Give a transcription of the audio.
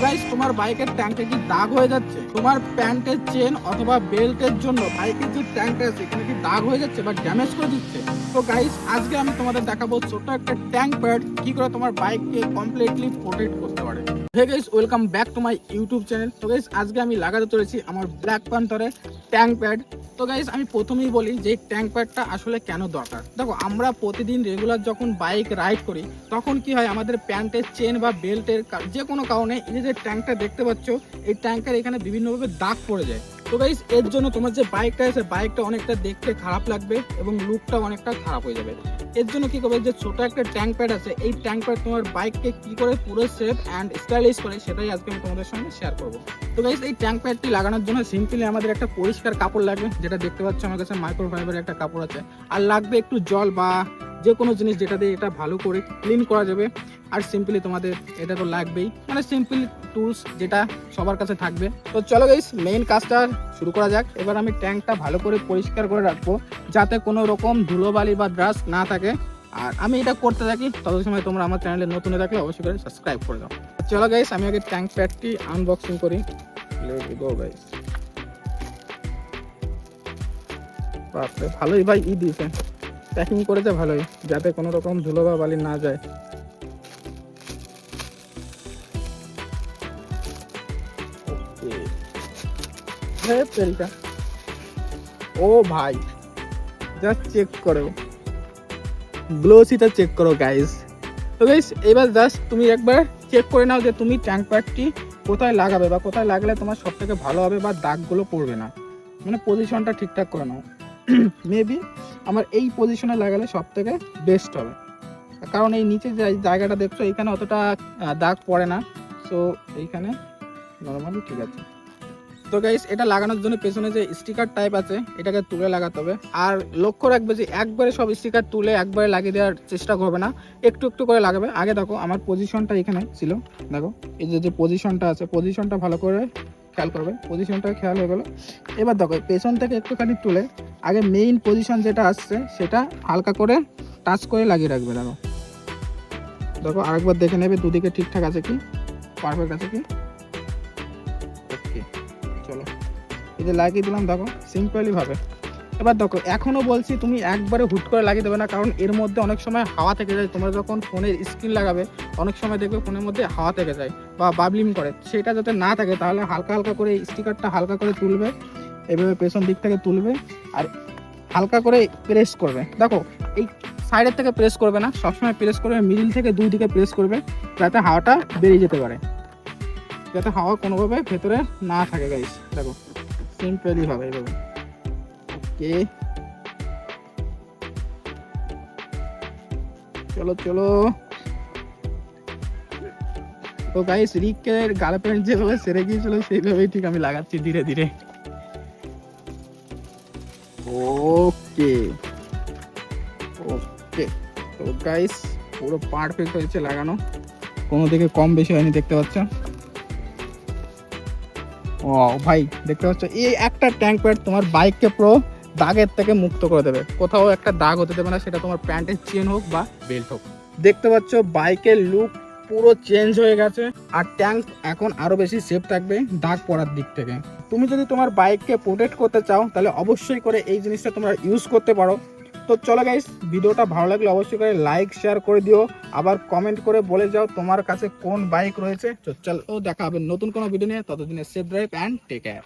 Guys, তোমার বাইকের ট্যাঙ্কে কি দাগ হয়ে যাচ্ছে? তোমার প্যান্টের চেন অথবা বেল্টের জন্য বাইকের যে ট্যাঙ্কটা আছে এখানে কি দাগ হয়ে যাচ্ছে বা ড্যামেজ করে দিচ্ছে? তো গাইস, আজকে আমি তোমাদের দেখাবো ছোট একটা ট্যাঙ্ক প্যাড কি করে তোমার বাইককে কমপ্লিটলি প্রোটেক্ট করতে পারে। Hey guys, welcome back to my YouTube channel. তো গাইস, আজকে আমি লাগাতে চলেছি আমার ব্ল্যাক প্যান্থারের ট্যাঙ্ক প্যাড। তো গাইস, আমি প্রথমেই বলি যে ট্যাঙ্ক প্যাডটা আসলে কেন দরকার। দেখো, আমরা প্রতিদিন রেগুলার যখন বাইক রাইড করি তখন কি হয়, আমাদের প্যান্টের চেন বা বেল্টের যে কোনো কারণে এই যে ট্যাঙ্কটা দেখতে পাচ্ছ, এই ট্যাঙ্কের এখানে বিভিন্নভাবে দাগ পড়ে যায়। তো গাইস, এর জন্য তোমার যে বাইকটা আছে বাইকটা অনেকটা দেখতে খারাপ লাগবে এবং লুকটা অনেকটা খারাপ হয়ে যাবে। এর জন্য কি করবে, যে ছোট একটা ট্যাঙ্ক প্যাড আছে, এই ট্যাঙ্ক প্যাড তোমার বাইককে কি করে পুরো সেফ অ্যান্ড স্টাইলিশ করে সেটাই আজকে আমি তোমাদের সঙ্গে শেয়ার করবো। তো গাইস, এই ট্যাঙ্ক প্যাডটি লাগানোর জন্য সিম্পলি আমাদের একটা পরিষ্কার কাপড় লাগবে, যেটা দেখতে পাচ্ছ আমার কাছে মাইক্রোফাইবারের একটা কাপড় আছে। আর লাগবে একটু জল বা যে কোনো জিনিস যেটা দিয়ে এটা ভালো করে ক্লিন করা যাবে। আর সিম্পলি তোমাদের এটা তো লাগবেই, মানে সিম্পল টুলস যেটা সবার কাছে থাকবে। তো চলো গাইস, মেইন কাজটা শুরু করা যাক। এবার আমি ট্যাঙ্কটা ভালো করে পরিষ্কার করে রাখবো যাতে কোনো রকম ধুলোবালি বা ডাস্ট না থাকে। আর আমি এটা করতে থাকি, তত সময় তোমরা আমার চ্যানেলে নতুন থাকলে অবশ্যই করে সাবস্ক্রাইব করে দাও। চলো গাইস, আমি আগে ট্যাঙ্ক প্যাডটি আনবক্সিং করি। Let's go guys. বাপরে, ভালোই ভাই দিয়েছে, প্যাকিং করেছে ভালোই, যাতে কোনো রকম ধুলো বা বালি না যায়। ও ভাই, জাস্ট চেক করো, গ্লোসিটা চেক করো গাইস। তো গাইস, এবার জাস্ট তুমি একবার চেক করে নাও যে তুমি ট্যাঙ্ক প্যাডটি কোথায় লাগাবে বা কোথায় লাগলে তোমার সব থেকে ভালো হবে বা দাগগুলো পড়বে না, মানে পজিশনটা ঠিকঠাক করে নাও। মেবি আমার এই পজিশনে লাগালে সব থেকে বেস্ট হবে, কারণ এই নিচে যে জায়গাটা দেখছো এখানে অতটা দাগ পড়ে না। সো এইখানে নর্মালি ঠিক আছে। তো গাইস, এটা লাগানোর জন্য পেছনে যে স্টিকার টাইপ আছে এটাকে তুলে লাগাতে হবে। আর লক্ষ্য রাখবে যে একবারে সব স্টিকার তুলে একবারে লাগিয়ে দেওয়ার চেষ্টা করবে না, একটু একটু করে লাগাবে। আগে দেখো আমার পজিশনটা এখানে ছিল, দেখো এই যে পজিশনটা আছে, পজিশনটা ভালো করে খেয়াল করবে। পজিশনটা খেয়াল হয়ে গেলো। এবার দেখো পেছন থেকে একটুখানি তুলে আগে মেইন পজিশন যেটা আসছে সেটা হালকা করে টাচ করে লাগিয়ে রাখবে। দেখো দেখো আরেকবার দেখে নেবে দুদিকে ঠিকঠাক আছে কি, পারফেক্ট আছে কি। ওকে, চলো এই যে লাগিয়ে দিলাম, দেখো সিম্পলি ভাবে। এবার দেখো এখনো বলছি তুমি একবারে হুট করে লাগিয়ে দেবে না, কারণ এর মধ্যে অনেক সময় হাওয়া থেকে যায়। তোমরা যখন ফোনের স্ক্রিন লাগাবে অনেক সময় দেখবে ফোনের মধ্যে হাওয়া থেকে যায় বা বাবলিং করে, সেটা যাতে না থাকে তাহলে হালকা হালকা করে স্টিকারটা হালকা করে তুলবে, এইভাবে পেছন দিক থেকে তুলবে আর হালকা করে প্রেস করবে। দেখো এই সাইডের থেকে প্রেস করবে না, সবসময় প্রেস করবে মিডিল থেকে দুই দিকে প্রেস করবে, যাতে হাওয়াটা বেরিয়ে যেতে পারে, যাতে হাওয়া কোনোভাবে ভেতরে না থাকে গাইস। দেখো সিম্পলি হবে এইভাবে। ওকে, চলো চলো। তো গাইস, রিকের গার্লফ্রেন্ড যেভাবে সেরে গিয়েছিল সেইভাবেই ঠিক আমি লাগাচ্ছি ধীরে ধীরে। ওকে ওকে, তো গাইস পুরো পারফেক্ট হয়েছে লাগানো, কোনো দিকে কম বেশি হয়নি, দেখতে পাচ্ছ। ও ভাই, দেখতে পাচ্ছ এই একটা ট্যাঙ্ক প্যাড তোমার বাইককে পুরো দাগের থেকে মুক্ত করে দেবে, কোথাও একটা দাগ হতে দেবে না, সেটা তোমার প্যান্টের চেন হোক বা বেল্ট হোক। দেখতে পাচ্ছ বাইকের লুক পুরো চেঞ্জ হয়ে গেছে, আর ট্যাঙ্ক এখন আরো বেশি সেফ থাকবে দাগ পড়ার দিক থেকে। তুমি যদি তোমার বাইককে প্রোটেক্ট করতে চাও তাহলে অবশ্যই করে এই জিনিসটা তোমরা ইউজ করতে পারো। তো চলো গাইস, ভিডিওটা ভালো লাগলে অবশ্যই করে লাইক শেয়ার করে দিও, আবার কমেন্ট করে বলে যাও তোমার কাছে কোন বাইক রয়েছে। তো চলো দেখা হবে নতুন কোনো ভিডিও নিয়ে, ততদিনে safe drive and take care.